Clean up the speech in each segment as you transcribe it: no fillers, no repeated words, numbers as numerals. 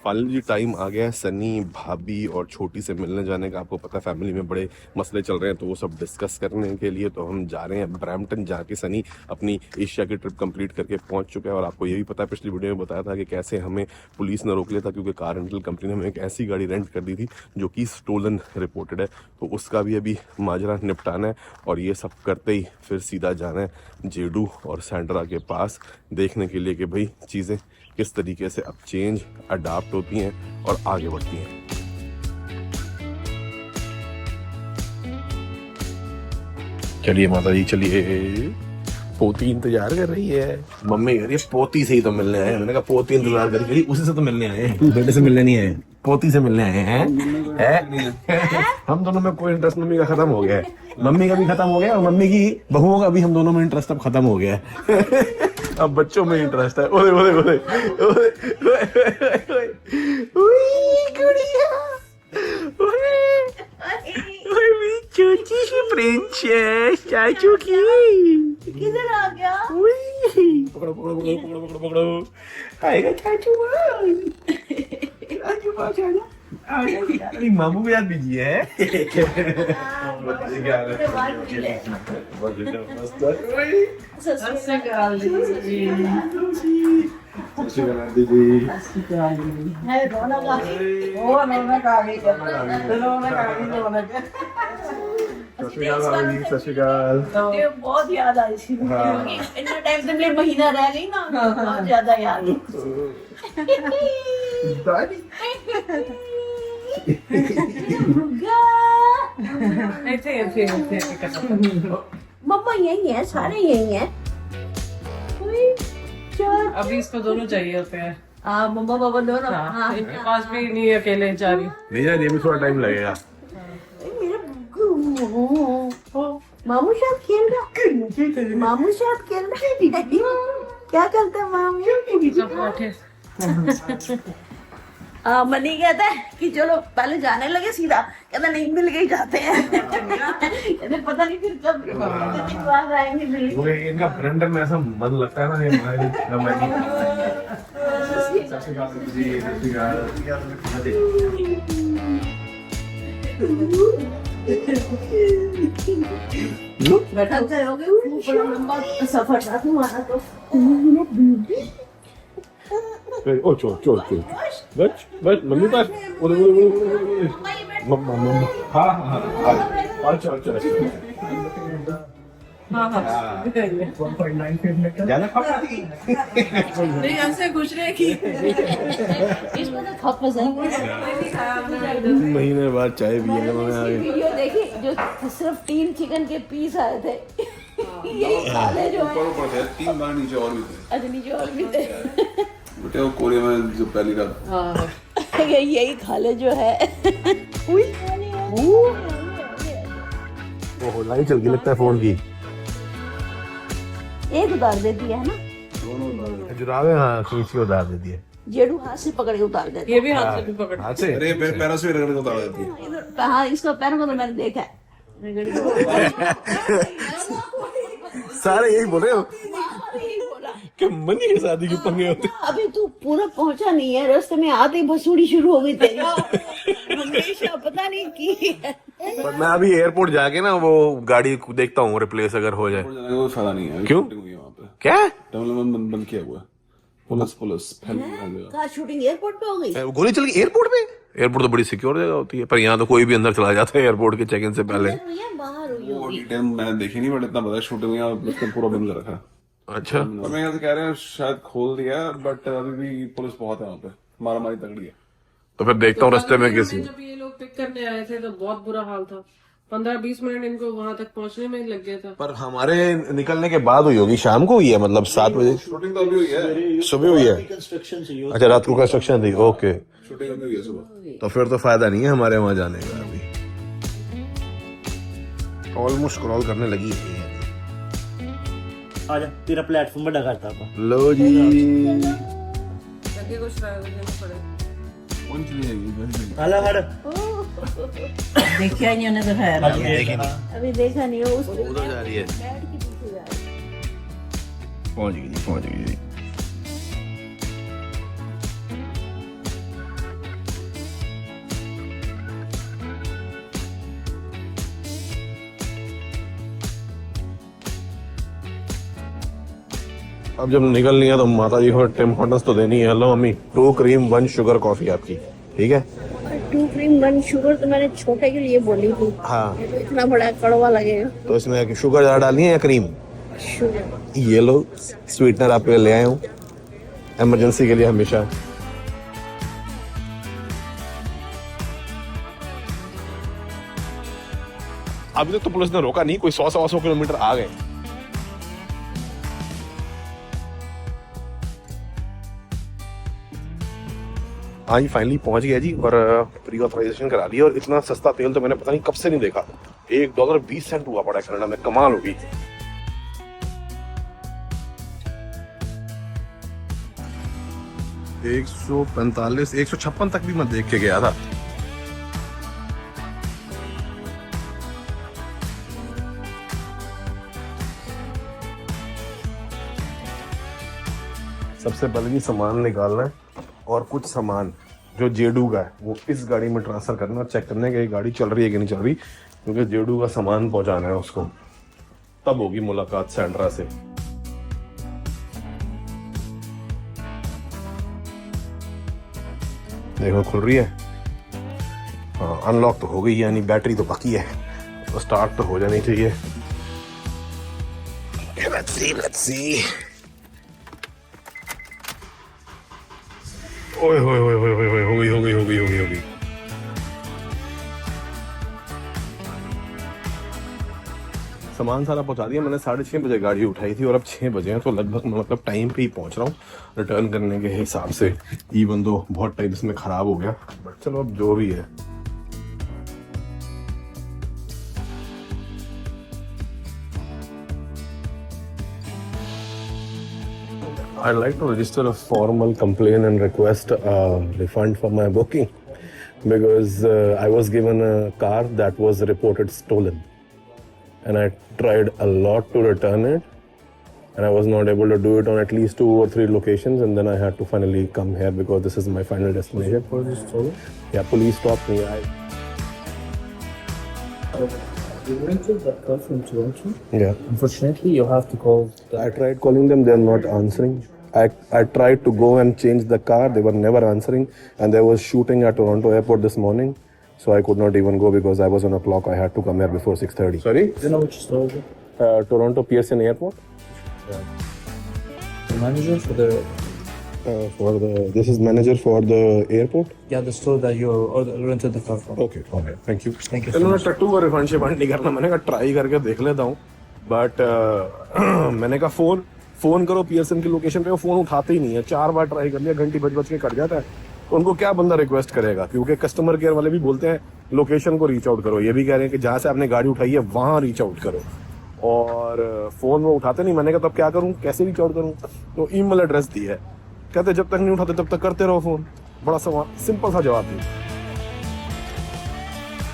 Finally time आ गया है सनी, भाभी और छोटी से मिलने जाने का। आपको पता है फैमिली में बड़े मसले चल रहे हैं, तो वो सब डिस्कस करने के लिए तो हम जा रहे हैं ब्रैम्पटन। जाके सनी अपनी एशिया की ट्रिप कंप्लीट करके पहुंच चुका है। और आपको ये भी पता है, पिछली वीडियो में बताया था कि कैसे हमें पुलिस ने रोक लिया था, क्योंकि कार रेंटल कंपनी ने हमें एक ऐसी गाड़ी रेंट कर दी थी जो कि स्टोलन रिपोर्टेड है। तो उसका भी अभी माजरा निपटाना है, और ये सब करते ही फिर सीधा जाना है जेडू और सैंड्रा के पास, देखने के लिए कि भाई चीज़ें किस तरीके से अब चेंज अडाप्ट होती हैं और आगे बढ़ती हैं। चलिए माता जी, चलिए। पोती इंतजार कर रही है। मम्मी कह रही है पोती से ही तो मिलने आए। मैंने कहा पोती इंतजार कर रही, उसी से तो मिलने आए हैं, बेटे से मिलने नहीं आए, पोती से मिलने आए हैं। हम दोनों में कोई इंटरेस्ट मम्मी का खत्म हो गया है, मम्मी का भी खत्म हो गया और मम्मी की बहुओं का भी हम दोनों में इंटरेस्ट अब खत्म हो गया है। अब बच्चों में इंटरेस्ट है। ओए ओए ओए ओए ओए गुड़िया, ओए मेरी छोटी सी प्रिंसेस चाचू की। किधर आ गया? पकड़ो पकड़ो पकड़ो पकड़ो पकड़ो पकड़ो। आएगा चाचू, चाचू पास आ जा। अरे मामू भी याद दीजिए है। बहुत याद आई थी, इतना टाइम से मेरे महीना रह गई ना, बहुत ज्यादा याद। मम्मा यही है, सारे यही है। अभी इसको दोनों चाहिए होते हैं। हाँ मम्मा पापा दोनों। हाँ इनके पास भी नहीं है, अकेले जा रही। नहीं यार, ये भी थोड़ा टाइम लगेगा। मामू साथ खेल रहा, मामू साथ खेल रहा। क्या करते हैं मामू? सब बैठे। मनी कहता है कि चलो पहले जाने लगे सीधा, कहता नहीं मिल गए जाते हैं। कहते पता नहीं फिर कब बाद आएंगे मिल। इनका ब्रेंडन में ऐसा मन लगता है ना, ये बैठा करोगे, बड़ा लंबा सफर था तुम्हारा तो। ओ चो चो चो बच बच मम्मी पास। मम्मा मम्मा। हाँ हाँ हाँ, अच्छा अच्छा। ज्यादा खपा थी नहीं, हमसे खुश रहे कि इसको तो बहुत पसंद है। महीने बाद चाय भी है। वीडियो देखी जो सिर्फ 3 चिकन के पीस आए थे, यही खाले जो है। 3 बार नीचे और भी थे। अच्छा नीचे और भी थे बेटे, वो कोरिया में जो पहली रात। यही खाले जो है। वो लाइट चल गई लगता है फोन की। एक उतार देती है ना, जुरावे। हाँ खींच के उतार देती है। जेडू हाथ से पकड़ के उतार देती ये भी हाथ से भी पकड़। हाथ से। अरे पैरों से भी रगड़ के उतार देती है। है। हाँ इसको पैरों को तो मैंने देखा है। सारे यही बोल रहे हो यही बोला। कि मनी की शादी के पंगे होते। अभी तू पूरा पहुंचा नहीं है, रास्ते में आते ही भसूड़ी शुरू हो गई तेरी। हमेशा पता नहीं की है। पर मैं अभी एयरपोर्ट जाके ना वो गाड़ी देखता हूँ, रिप्लेस अगर हो जाए। जाने का कोई फायदा नहीं है। क्यों? शूटिंग हुई है वहाँ पे। क्या टर्मिनल बंद किया हुआ है। पुलिस कहाँ शूटिंग एयरपोर्ट पे हो गई? गोली चल गई एयरपोर्ट पे? एयरपोर्ट तो बड़ी सिक्योर जगह होती है, पर यहाँ तो कोई भी अंदर चला जाता है एयरपोर्ट के चेक इन से पहले। बाहर हुई वो होगी। डिटेल मैंने देखी नहीं, बट इतना पता है शूटिंग में उसने पूरा बंद कर रखा है। अच्छा। और मैं यहाँ से कह रहे हैं शायद खोल दिया, बट अभी भी पुलिस बहुत है वहाँ पे, मारामारी तगड़ी है। तो फिर देखता हूँ रास्ते में किसी। जब ये लोग पिक करने आए थे तो बहुत बुरा हाल था। 15-20 मिनट इनको वहां तक पहुंचने में लग गया था। पर हमारे निकलने के बाद हुई होगी, शाम को हुई है, मतलब 7 बजे शूटिंग तो अभी हुई है। सुबह हुई है। अच्छा रात को कंस्ट्रक्शन थी। ओके, शूटिंग अभी हुई है सुबह। तो फिर तो फायदा नहीं है हमारे वहां जाने का। अभी ऑलमोस्ट क्रॉल करने लगी है। आजा तेरा प्लेटफॉर्म बड़ा करता था। लो जी। लगे कुछ पड़े। कौन चली जाएगी? आला हट। देखा नहीं, उन्हें दिखाया अभी देखा नहीं। वो उधर जा रही है। बैठ के पीछे जा रही है। पहुंच गई जी, पहुंच गई जी। अब जब निकल लिया तो माता जी को टिम हॉर्टन्स तो देनी है। Hello mummy, 2 cream 1 sugar coffee आपकी, ठीक है? 2 क्रीम 1 शुगर तो मैंने छोटे के लिए बोली थी। हाँ, ये तो इतना बड़ा कड़वा लगेगा। तो इसमें शुगर ज़्यादा डालनी है या क्रीम? शुगर। ये लो स्वीटनर आपके लिए ले आया हूँ इमरजेंसी के लिए हमेशा। अभी तक तो पुलिस ने रोका नहीं, कोई 100-125 किलोमीटर आ गए। हाँ जी, फाइनली पहुंच गया जी और प्री ऑथराइजेशन करा लिया। और इतना सस्ता तेल तो मैंने पता नहीं कब से नहीं देखा। $1.20 हुआ पड़ा है कनाडा में, कमाल होगी। $145, $156 तक भी मैं देख के गया था। सबसे पहले ये सामान निकालना है और कुछ सामान जो जेडू का है वो इस गाड़ी में ट्रांसफर करना और चेक करना है कि ये गाड़ी चल रही है कि नहीं चल रही, क्योंकि जेडू का सामान पहुंचाना है उसको। तब होगी मुलाकात सैंड्रा से। देखो खुल रही है। हाँ, अनलॉक तो हो गई, यानी बैटरी तो बाकी है, तो स्टार्ट तो हो जानी चाहिए। Let's see. ओए होए होए होए होए हो गई। सामान सारा पहुंचा दिया मैंने। 6:30 बजे गाड़ी उठाई थी और अब 6 बजे हैं, तो लगभग मैं मतलब टाइम पे ही पहुंच रहा हूँ रिटर्न करने के हिसाब से। इवन दो बहुत टाइम इसमें खराब हो गया, बट चलो अब जो भी है। I'd like to register a formal complaint and request a refund for my booking because I was given a car that was reported stolen, and I tried a lot to return it, and I was not able to do it on at least 2 or 3 locations, and then I had to finally come here because this is my final destination. Was it stolen? Yeah, police stopped me. You rented that car from Toronto? Yeah, Unfortunately, you have to call I tried calling them, they're not answering. I tried to go and change the car, they were never answering, and there was shooting at Toronto airport this morning, so I could not even go because I was on a clock. I had to come here before 6:30. Sorry? Do you know which store is it? Toronto Pearson Airport. The manager for the This is manager for the airport. the store that you rented the car from. Okay, thank you. Thank you so चलो मैं much. टट्टू का refund शिफंड नहीं करना, मैंने कहा try करके देख लेता हूँ, बट मैंने कहा फोन करो पियर्सन की लोकेशन पे, वो फोन उठाते ही नहीं है। 4 बार ट्राई कर लिया, घंटी बज के कट जाता है, तो उनको क्या बंदा रिक्वेस्ट करेगा, क्योंकि कस्टमर केयर वाले भी बोलते हैं लोकेशन को रीच आउट करो, ये भी कह रहे हैं कि जहाँ से आपने गाड़ी उठाई है वहां रीच आउट करो, और फोन वो उठाते नहीं। मैंने कहा तब क्या करूँ, कैसे रीच आउट करूँ? तो ईमेल एड्रेस दी है, कहते जब तक नहीं उठाते तब तक करते रहो फोन। बड़ा सिंपल सा जवाब दिया।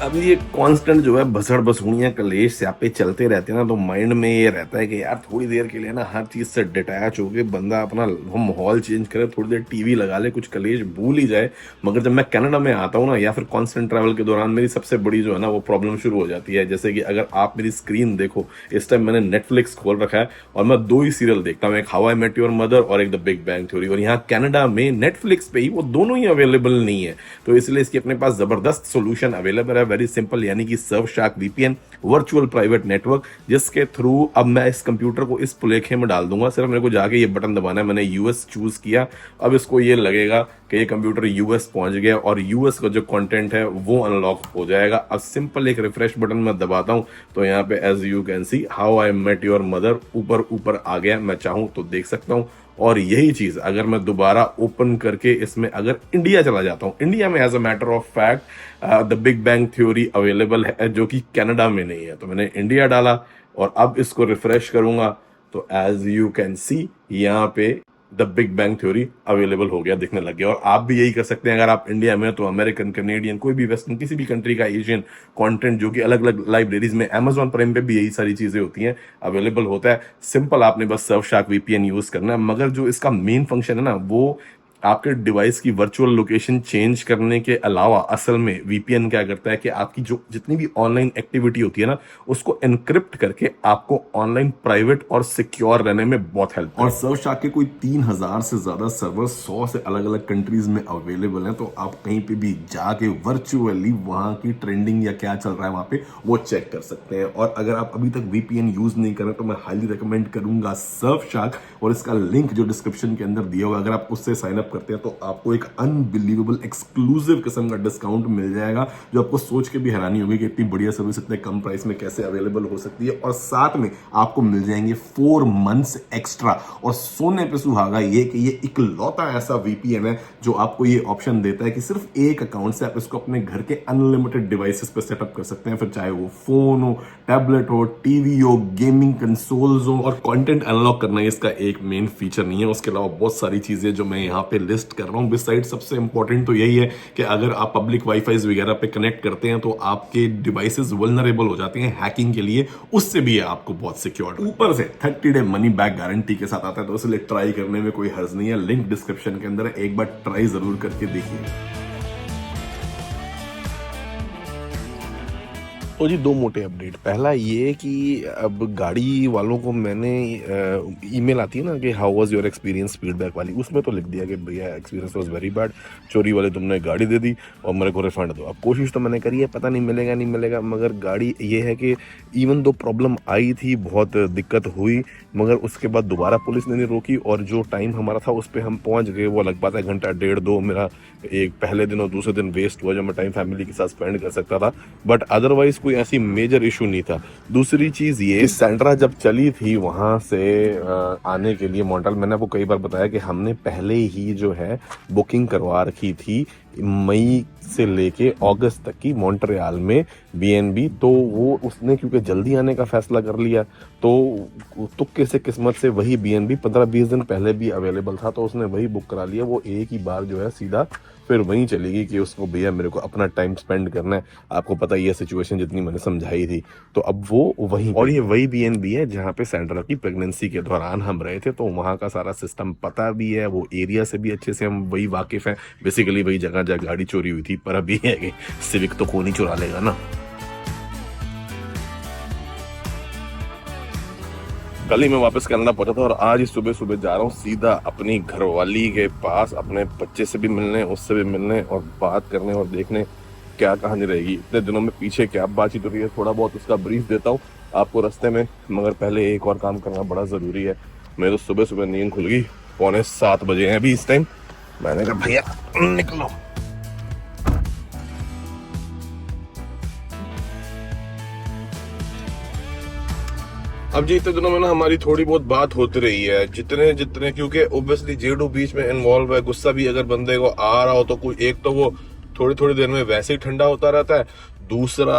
अब ये कांस्टेंट जो है भसड़ बसूड़ियाँ कलेश स्यापे चलते रहते हैं ना, तो माइंड में ये रहता है कि यार थोड़ी देर के लिए ना हर चीज से डिटैच हो के बंदा अपना माहौल चेंज करे, थोड़ी देर टीवी लगा ले, कुछ कलेश भूल ही जाए। मगर जब मैं कनाडा में आता हूँ ना, या फिर कांस्टेंट ट्रैवल के दौरान, मेरी सबसे बड़ी जो है ना वो प्रॉब्लम शुरू हो जाती है। जैसे कि अगर आप मेरी स्क्रीन देखो, इस टाइम मैंने नेटफ्लिक्स खोल रखा है और मैं 2 ही सीरियल देखता हूँ, एक how I met your mother और एक द बिग बैंग थ्योरी। और यहाँ कनाडा में नेटफ्लिक्स पे ही वो दोनों ही अवेलेबल नहीं है, तो इसलिए इसकी अपने पास जबरदस्त सोल्यूशन अवेलेबल है, वेरी सिंपल, यानी कि Surfshark VPN virtual private network, जिसके थ्रू अब मैं इस कंप्यूटर को इस पुलेखे में डाल दूंगा। सिर्फ मेरे को जाके ये बटन दबाना है। मैंने यूएस चूज किया, अब इसको ये लगेगा कि ये कंप्यूटर यूएस पहुंच गया और यूएस का जो कंटेंट है वो अनलॉक हो जाएगा। अब सिंपल एक रिफ्रेश बटन मैं दबाता हूं तो यहाँ पे as you can see how I met your mother ऊपर आ गया। मैं चाहूं तो देख सकता हूं। और यही चीज अगर मैं दोबारा ओपन करके इसमें अगर इंडिया चला जाता हूं, इंडिया में as a matter of fact the big bang theory available है, जो कि कनाडा में नहीं है। तो मैंने इंडिया डाला और अब इसको रिफ्रेश करूंगा तो एज यू कैन सी यहाँ पे the big bang theory available हो गया, दिखने लग गया। और आप भी यही कर सकते हैं। अगर आप इंडिया में तो अमेरिकन, कैनेडियन, कोई भी वेस्टर्न, किसी भी कंट्री का एशियन कंटेंट जो कि अलग अलग लाइब्रेरीज में, अमेजॉन प्राइम पे भी यही सारी चीजें होती हैं, अवेलेबल होता है। सिंपल आपने बस सर्फशार्क वीपीएन यूज करना है। मगर जो इसका मेन फंक्शन है ना, वो आपके डिवाइस की वर्चुअल लोकेशन चेंज करने के अलावा असल में वीपीएन क्या करता है कि आपकी जो जितनी भी ऑनलाइन एक्टिविटी होती है ना, उसको एनक्रिप्ट करके आपको ऑनलाइन प्राइवेट और सिक्योर रहने में बहुत हेल्प। और सर्वशार्क के कोई 3000 से ज्यादा सर्वर 100 से अलग अलग कंट्रीज में अवेलेबल हैं, तो आप कहीं पे भी जाके वर्चुअली वहां की ट्रेंडिंग या क्या चल रहा है वहां पे वो चेक कर सकते हैं। और अगर आप अभी तक वीपीएन यूज नहीं कर रहे तो मैं हाईली रिकमेंड करूंगा सर्फशार्क, और इसका लिंक जो डिस्क्रिप्शन के अंदर दिया होगा, अगर आप उससे साइन अप करते हैं तो आपको एक अनबिलीवेबल एक्सक्लूसिव किस्म का डिस्काउंट मिल जाएगा, जो आपको सोच के भी हैरानी होगी कि इतनी बढ़िया सर्विस इतने कम प्राइस में कैसे अवेलेबल हो सकती है। और साथ में आपको मिल जाएंगे 4 मंथ्स एक्स्ट्रा। और सोने पे सुहागा ये कि ये इकलौता ऐसा वीपीएन है जो आपको ये ऑप्शन देता है कि सिर्फ एक अकाउंट से आप इसको अपने घर के अनलिमिटेड डिवाइसेस पे सेटअप कर सकते हैं, फिर चाहे वो फोन हो, टैबलेट हो, टीवी हो, गेमिंग कंसोल्स हो। और कंटेंट अनलॉक करना इसका एक मेन फीचर नहीं है, उसके अलावा बहुत सारी चीजें जो मैं यहाँ पे लिस्ट कर रहा हूँ। बिसाइड सबसे इंपॉर्टेंट तो यही है कि अगर आप पब्लिक वाईफाई वगैरह पे कनेक्ट करते हैं तो आपके डिवाइसेस वल्नरेबल हो जाते हैं हैकिंग के लिए, उससे भी आपको बहुत सिक्योर। ऊपर से 30 डे मनी बैक गारंटी के साथ आता है, तो इसलिए ट्राई करने में कोई हर्ज नहीं है। लिंक डिस्क्रिप्शन के अंदर है, एक बार ट्राई जरूर करके देखिए। तो जी 2 मोटे अपडेट। पहला ये कि अब गाड़ी वालों को मैंने ईमेल आती है ना कि how was your experience feedback वाली, उसमें तो लिख दिया कि भैया एक्सपीरियंस वाज वेरी बैड, चोरी वाले तुमने गाड़ी दे दी और मेरे को रिफंड दो। अब कोशिश तो मैंने करी है, पता नहीं मिलेगा नहीं मिलेगा, मगर गाड़ी ये है कि इवन दो प्रॉब्लम आई थी, बहुत दिक्कत हुई, मगर उसके बाद दोबारा पुलिस ने नहीं रोकी और जो टाइम हमारा था उस पर हम पहुँच गए। वो लग पाता है घंटा 1.5-2 मेरा एक पहले दिन और दूसरे दिन वेस्ट हुआ जो मैं टाइम फैमिली के साथ स्पेंड कर सकता था, बट अदरवाइज कोई ऐसी मेजर इशू नहीं था। दूसरी चीज ये, सेंट्रा जब चली थी वहां से आने के लिए मॉन्ट्रियल, मैंने आपको कई बार बताया कि हमने पहले ही जो है बुकिंग करवा रखी थी मई से लेके अगस्त तक की मॉन्ट्रियल में बीएनबी, तो वो उसने क्योंकि जल्दी आने का फैसला कर लिया तो तुक्के से किस्मत से वही बीएनबी 15-20 दिन पहले भी अवेलेबल था, तो उसने वही बुक करा लिया। वो एक ही बार जो है सीधा फिर वहीं चलेगी कि उसको भैया मेरे को अपना टाइम स्पेंड करना है। आपको पता ही है सिचुएशन जितनी मैंने समझाई थी, तो अब वो वहीं, और ये वही बीएनबी है जहाँ पे सेंट्रा की प्रेगनेंसी के दौरान हम रहे थे, तो वहाँ का सारा सिस्टम पता भी है, वो एरिया से भी अच्छे से हम वही वाकिफ हैं। बेसिकली वही जगह जहाँ गाड़ी चोरी हुई थी, पर अभी है कि सिविक तो कौन ही चुरा लेगा ना। कल ही मैं वापस कनाडा पहुंचा था और आज ही सुबह सुबह जा रहा हूँ सीधा अपनी घरवाली के पास, अपने बच्चे से भी मिलने, उससे भी मिलने और बात करने और देखने क्या कहानी रहेगी, इतने दिनों में पीछे क्या बातचीत हो रही है, थोड़ा बहुत उसका ब्रीफ देता हूँ आपको रास्ते में। मगर पहले एक और काम करना बड़ा ज़रूरी है। मेरे तो सुबह सुबह नींद खुल गई, 6:45 बजे हैं अभी इस टाइम। मैंने कहा भैया निकलो। अब जी इतने दिनों में ना हमारी थोड़ी बहुत बात होती रही है, जितने जितने, क्योंकि ओब्वियसली जेडू बीच में इन्वॉल्व है। गुस्सा भी अगर बंदे को आ रहा हो तो कोई एक तो वो थोड़ी थोड़ी देर में वैसे ही ठंडा होता रहता है, दूसरा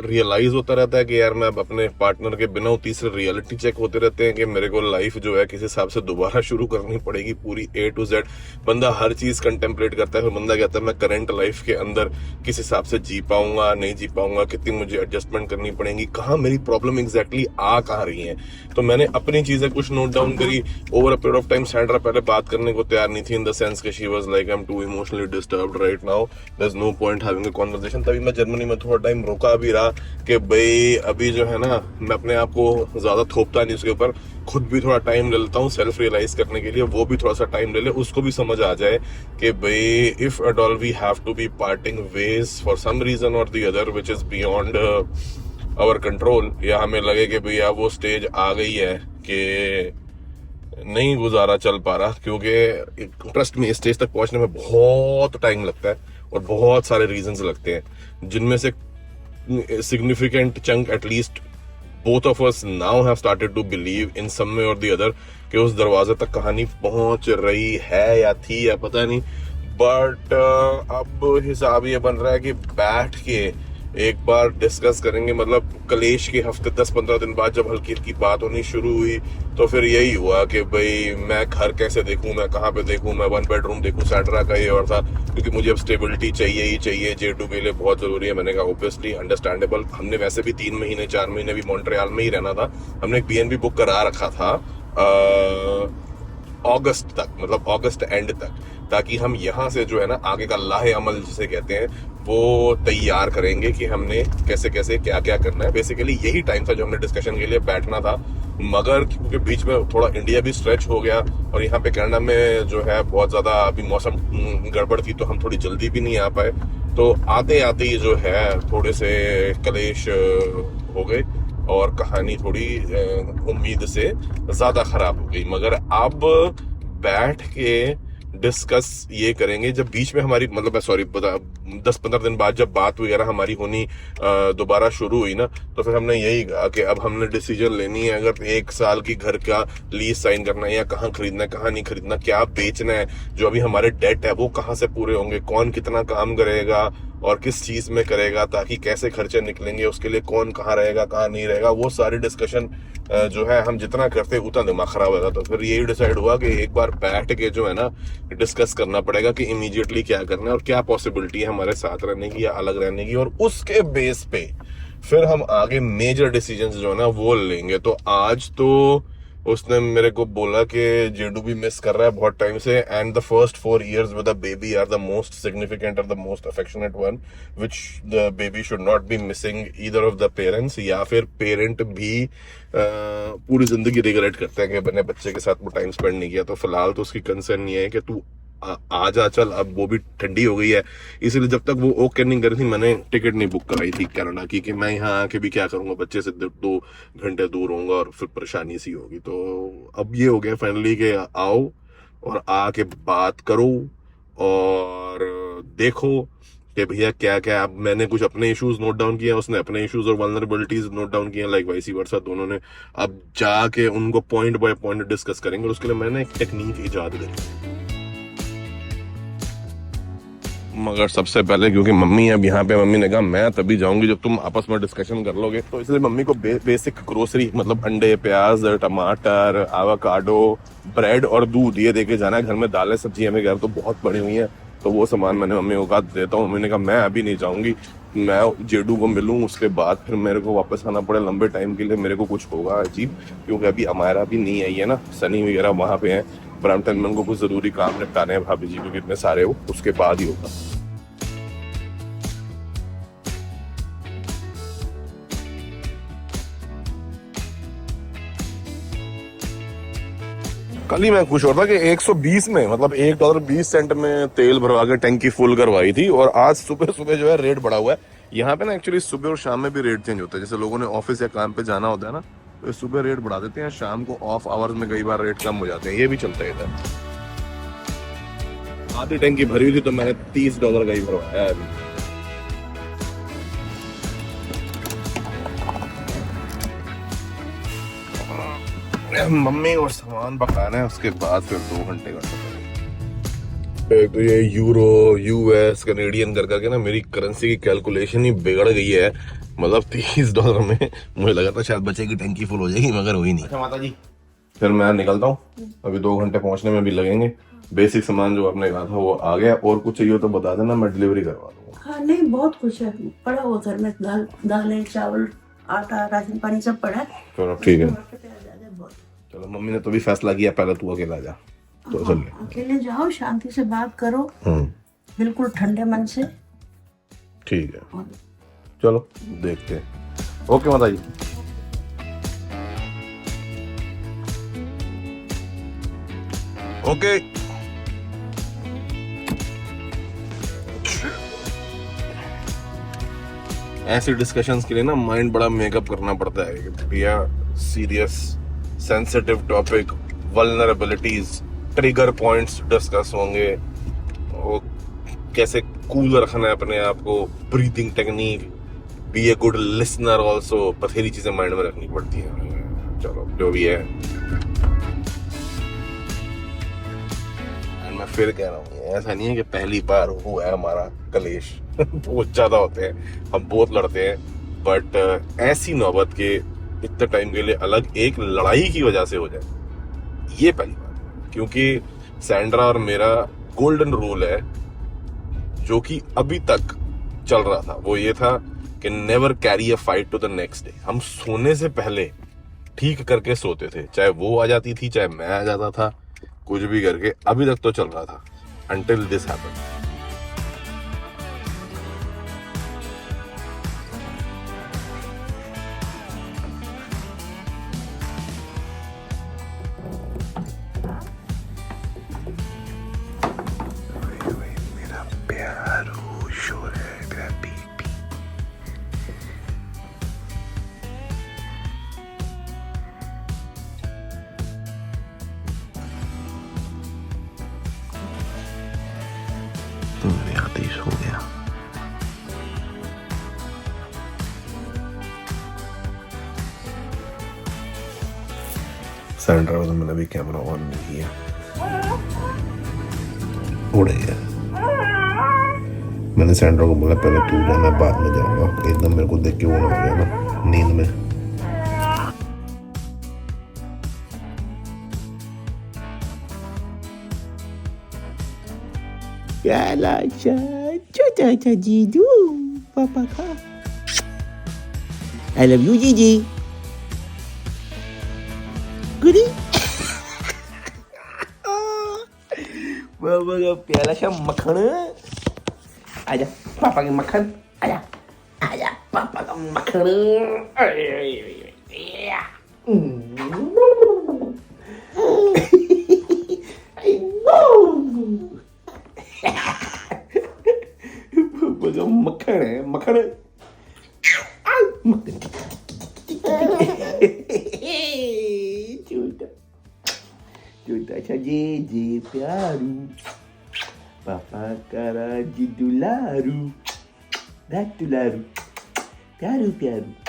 रियलाइज होता रहता है कि यार मैं अब अपने पार्टनर के बिना हूं, तीसरे रियलिटी चेक होते रहते हैं कि मेरे को लाइफ जो है किसी हिसाब से दोबारा शुरू करनी पड़ेगी पूरी A to Z। बंदा हर चीज कंटेम्पलेट करता है, फिर बंदा कहता है मैं करंट लाइफ के अंदर किस हिसाब से जी पाऊंगा नहीं जी पाऊंगा, कितनी मुझे एडजस्टमेंट करनी पड़ेगी, कहाँ मेरी प्रॉब्लम एग्जैक्टली आ कहाँ रही है। तो मैंने अपनी चीजें कुछ नोट डाउन करी over a period of time. सेंट्रा पहले बात करने को तैयार नहीं थी, इन द सेंस कि she was like I am too emotionally disturbed right now, there is no point having a conversation. तभी मैं जर्मनी में थोड़ा टाइम रोका भी रहा कि भाई अभी जो है ना मैं अपने आप को ज्यादा थोपता नहीं उसके ऊपर, खुद भी थोड़ा टाइम ले लेता हूँ सेल्फ रियलाइज करने के लिए, वो भी थोड़ा सा टाइम ले ले, उसको भी समझ आ जाए कि भाई if at all we have to be parting ways for some reason और the other which is beyond our control, या हमें लगे कि भैया वो स्टेज आ गई है कि नहीं गुजारा चल पा रहा, क्योंकि ट्रस्ट में इस स्टेज तक पहुंचने में बहुत टाइम लगता है और बहुत सारे रीजंस लगते हैं, जिनमें से significant chunk at least both of us now have started to believe in some way or the other कि उस दरवाजे तक कहानी पहुंच रही है या थी या पता नहीं। बट अब हिसाब ये बन रहा है कि बैठ के एक बार डिस्कस करेंगे। मतलब कलेश के हफ्ते 10-15 दिन बाद जब हल्की हल्की बात होनी शुरू हुई तो फिर यही हुआ कि भाई मैं घर कैसे देखूं, मैं कहाँ पे देखूं, मैं 1 बेडरूम देखूं। सेंट्रा का ये और था क्योंकि मुझे अब स्टेबिलिटी चाहिए ही चाहिए, J2 के लिए बहुत जरूरी है। मैंने कहा ऑब्वियसली अंडरस्टैंडेबल। हमने वैसे भी 3 महीने 4 महीने भी मॉन्ट्रियल में ही रहना था, हमने एक BNB बुक करा रखा था अगस्त तक, मतलब अगस्त एंड तक, ताकि हम यहाँ से जो है ना आगे का लाहे अमल जिसे कहते हैं वो तैयार करेंगे कि हमने कैसे कैसे क्या क्या करना है। बेसिकली यही टाइम था जो हमने डिस्कशन के लिए बैठना था, मगर क्योंकि बीच में थोड़ा इंडिया भी स्ट्रेच हो गया और यहाँ पे कनाडा में जो है बहुत ज्यादा अभी मौसम गड़बड़ थी, तो हम थोड़ी जल्दी भी नहीं आ पाए। तो आते आते ही जो है थोड़े से कलेश हो गए और कहानी थोड़ी उम्मीद से ज्यादा खराब हो गई। मगर अब बैठ के डिस्कस ये करेंगे जब बीच में हमारी मतलब सॉरी 10-15 दिन बाद जब बात वगैरह हमारी होनी दोबारा शुरू हुई ना, तो फिर हमने यही कहा कि अब हमने डिसीजन लेनी है, अगर 1 साल की घर का लीज साइन करना है या कहाँ खरीदना है कहाँ नहीं खरीदना, क्या बेचना है, जो अभी हमारे डेट है वो कहाँ से पूरे होंगे, कौन कितना काम करेगा और किस चीज में करेगा, ताकि कैसे खर्चे निकलेंगे, उसके लिए कौन कहाँ रहेगा कहाँ नहीं रहेगा, वो सारी डिस्कशन जो है हम जितना करते उतना दिमाग खराब होगा। तो फिर यही डिसाइड हुआ कि एक बार बैठ के जो है ना डिस्कस करना पड़ेगा कि इमीडिएटली क्या करना है और क्या पॉसिबिलिटी है हमारे साथ रहने की या अलग रहने की, और उसके बेस पे फिर हम आगे मेजर डिसीजंस जो है ना वो लेंगे। तो आज तो उसने मेरे को बोला कि जेडू भी मिस कर रहा है बहुत टाइम से, and the first 4 years with the baby are the most significant और the most affectionate one, which the baby should not be missing either of the parents, या फिर पेरेंट भी पूरी जिंदगी रिग्रेट करते हैं कि अपने बच्चे के साथ वो टाइम स्पेंड नहीं किया। तो फिलहाल तो उसकी कंसर्न ये है कि तू आ जा चल, अब वो भी ठंडी हो गई है, इसलिए जब तक वो ओके नहीं कर रही थी मैंने टिकट नहीं बुक कराई थी कनाडा की, कि मैं यहाँ आके भी क्या करूंगा, बच्चे से 2 घंटे दूर होऊंगा और फिर परेशानी सी होगी। तो अब ये हो गया फाइनली कि आओ और आके बात करो और देखो कि भैया क्या क्या। अब मैंने कुछ अपने इश्यूज नोट डाउन किए, उसने अपने इश्यूज और वल्नरेबिलिटीज नोट डाउन किए, लाइक वाइस वर्सा, दोनों ने। अब जाके उनको पॉइंट बाय पॉइंट डिस्कस करेंगे और उसके लिए मैंने एक टेक्निक इजाद करी। मगर सबसे पहले क्योंकि मम्मी अब यहाँ पे, मम्मी ने कहा मैं तभी जाऊंगी जब तुम आपस में डिस्कशन कर लोगे, तो इसलिए मम्मी को बेसिक ग्रोसरी मतलब अंडे, प्याज, टमाटर, एवोकाडो, ब्रेड और दूध ये देके जाना है। घर में दालें सब्जियां मेरे घर तो बहुत पड़ी हुई हैं, तो वो सामान मैंने मम्मी को कहा देता हूँ। मम्मी ने कहा मैं अभी नहीं जाऊंगी, मैं जेडू को मिलूं, उसके बाद फिर मेरे को वापस आना पड़े लंबे टाइम के लिए, मेरे को कुछ होगा अजीब, क्योंकि अभी हमारा भी नहीं आई है ना, सनी वगैरह वहां पे है ब्रैम्पटन में, उनको कुछ जरूरी काम निपटाने हैं भाभी जी, क्योंकि इतने सारे हो, उसके बाद ही होगा। कल ही मैं खुश हो रहा था कि 120 में मतलब $1.20 में तेल भरवा के टंकी फुल करवाई थी, और आज सुबह सुबह जो है रेट बढ़ा हुआ है यहाँ पे ना। एक्चुअली सुबह और शाम में भी रेट चेंज होता है, जैसे लोगों ने ऑफिस या काम पे जाना होता है ना, तो सुबह रेट बढ़ा देते हैं, शाम को ऑफ आवर्स में कई बार रेट कम हो जाते हैं, ये भी चलता है इधर। आधी टंकी भरी हुई थी तो मैंने $30 का ही भरवाया है अभी। मम्मी और सामान पकाना है, उसके बाद फिर 2 घंटे का सफर। एक तो ये यूरो, यूएस, कैनेडियन कर करके ना मेरी करेंसी की कैलकुलेशन ही बिगड़ गई है। मतलब $30 में मुझे लगा था शायद बचे की टंकी फुल हो जाएगी, मगर हुई नहीं। अच्छा माता जी, फिर मैं निकलता हूँ, अभी 2 घंटे पहुंचने में भी लगेंगे। बेसिक सामान जो आपने कहा था वो आ गया, और कुछ चाहिए तो बता देना, मैं डिलीवरी करवा दूंगा। हाँ नहीं, बहुत कुछ है पड़ा हुआ घर में, दालें, चावल, आटा, राशन पानी सब पड़ा है। चलो ठीक है, चलो मम्मी ने तो भी फैसला किया, पहले तू अकेला जा, तो चल अकेले जाओ, शांति से बात करो, बिल्कुल ठंडे मन से। ठीक है, चलो देखते हैं। ओके माता जी। ओके ऐसी डिस्कशंस के लिए ना माइंड बड़ा मेकअप करना पड़ता है कि भैया serious sensitive topic, vulnerabilities, trigger points discuss होंगे, वो कैसे कूल रखना है अपने आप को, breathing technique, be a good listener also, बथेरी चीजें माइंड में रखनी पड़ती है। चलो जो भी है, मैं फिर कह रहा हूँ ऐसा नहीं है कि पहली बार हुआ है हमारा कलेश बहुत ज्यादा होते हैं, हम बहुत लड़ते हैं, बट ऐसी नौबत के इतने टाइम के लिए अलग एक लड़ाई की वजह से हो जाए, ये पहली बार। क्योंकि सैंड्रा और मेरा गोल्डन रूल है जो कि अभी तक चल रहा था, वो ये था कि never carry a fight to the next day. हम सोने से पहले ठीक करके सोते थे, चाहे वो आ जाती थी चाहे मैं आ जाता था, कुछ भी करके अभी तक तो चल रहा था until this happened. मेरा प्यारो शोर है मेरा बेबी. मेरे आते ही सो गया. सैंड्रा तो मैंने अभी कैमरा ऑन नहीं किया. उड़ गया. मैंने सैंड्रा को बोला पहले तू जा, मैं बाद में जाऊंगा. एकदम मेरे को देख के वो ना हो गया ना नींद में. छोटा सा जीजू पापा का आई लव यू जीजी गुडी पापा का प्यारा सा मक्खन. आजा पापा के मक्खन. आजा आजा पापा का मक्खन. मक्खन है मक्खन. छोटा छोटा सा जे प्यारू पापा करा जी दुलारू दुलारू प्यारू प्यारू.